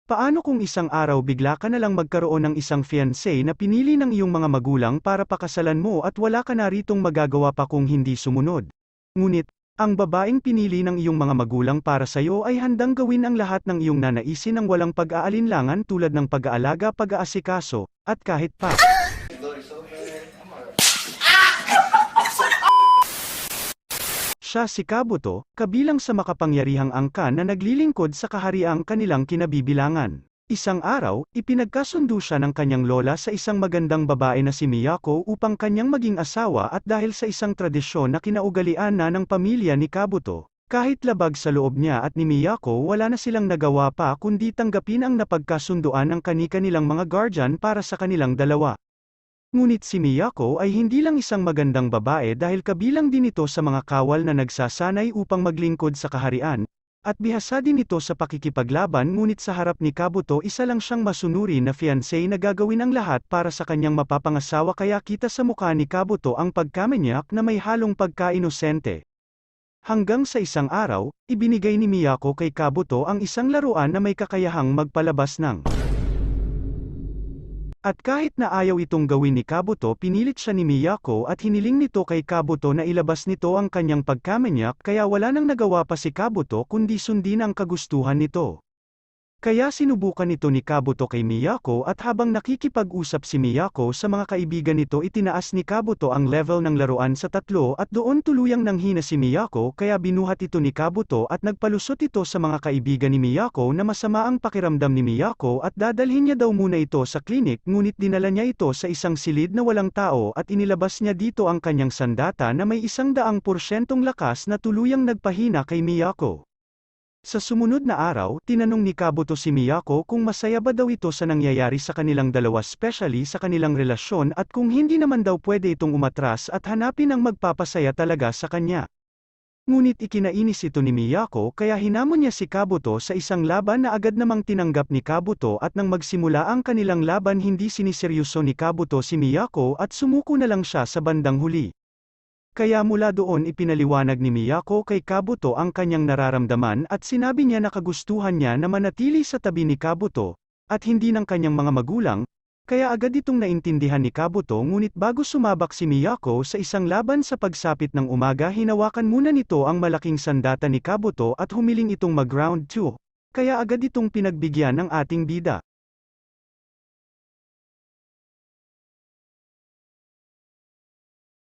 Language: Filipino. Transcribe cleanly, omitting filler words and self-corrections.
Paano kung isang araw bigla ka na lang magkaroon ng isang fiancé na pinili ng iyong mga magulang para pakasalan mo at wala ka na ritong magagawa pa kung hindi sumunod? Ngunit, ang babaeng pinili ng iyong mga magulang para sa'yo ay handang gawin ang lahat ng iyong nanaisin ng walang pag-aalinlangan tulad ng pag-aalaga, pag-aasikaso, at kahit pa. Siya si Kabuto, kabilang sa makapangyarihang angkan na naglilingkod sa kahariang kanilang kinabibilangan. Isang araw, ipinagkasundo siya ng kanyang lola sa isang magandang babae na si Miyako upang kanyang maging asawa at dahil sa isang tradisyon na kinaugalian na ng pamilya ni Kabuto, kahit labag sa loob niya at ni Miyako wala na silang nagawa pa kundi tanggapin ang napagkasunduan ng kani-kanilang mga guardian para sa kanilang dalawa. Ngunit si Miyako ay hindi lang isang magandang babae dahil kabilang din ito sa mga kawal na nagsasanay upang maglingkod sa kaharian, at bihasa din ito sa pakikipaglaban ngunit sa harap ni Kabuto isa lang siyang masunuri na fiancé na gagawin ang lahat para sa kanyang mapapangasawa kaya kita sa mukha ni Kabuto ang pagkamanyak na may halong pagka-inosente. Hanggang sa isang araw, ibinigay ni Miyako kay Kabuto ang isang laruan na may kakayahang magpalabas ng At kahit na ayaw itong gawin ni Kabuto pinilit siya ni Miyako at hiniling nito kay Kabuto na ilabas nito ang kanyang pagkamanyak kaya wala nang nagawa pa si Kabuto kundi sundin ang kagustuhan nito. Kaya sinubukan ito ni Kabuto kay Miyako at habang nakikipag-usap si Miyako sa mga kaibigan nito itinaas ni Kabuto ang level ng laruan sa 3 at doon tuluyang nanghina si Miyako kaya binuhat ito ni Kabuto at nagpalusot ito sa mga kaibigan ni Miyako na masama ang pakiramdam ni Miyako at dadalhin niya daw muna ito sa klinik ngunit dinala niya ito sa isang silid na walang tao at inilabas niya dito ang kanyang sandata na may 100% lakas na tuluyang nagpahina kay Miyako. Sa sumunod na araw, tinanong ni Kabuto si Miyako kung masaya ba daw ito sa nangyayari sa kanilang dalawa especially sa kanilang relasyon at kung hindi naman daw pwede itong umatras at hanapin ang magpapasaya talaga sa kanya. Ngunit ikinainis ito ni Miyako kaya hinamon niya si Kabuto sa isang laban na agad namang tinanggap ni Kabuto at nang magsimula ang kanilang laban hindi siniseryoso ni Kabuto si Miyako at sumuko na lang siya sa bandang huli. Kaya mula doon ipinaliwanag ni Miyako kay Kabuto ang kanyang nararamdaman at sinabi niya na kagustuhan niya na manatili sa tabi ni Kabuto, at hindi ng kanyang mga magulang, kaya agad itong naintindihan ni Kabuto ngunit bago sumabak si Miyako sa isang laban sa pagsapit ng umaga hinawakan muna nito ang malaking sandata ni Kabuto at humiling itong mag-round 2, kaya agad itong pinagbigyan ng ating bida.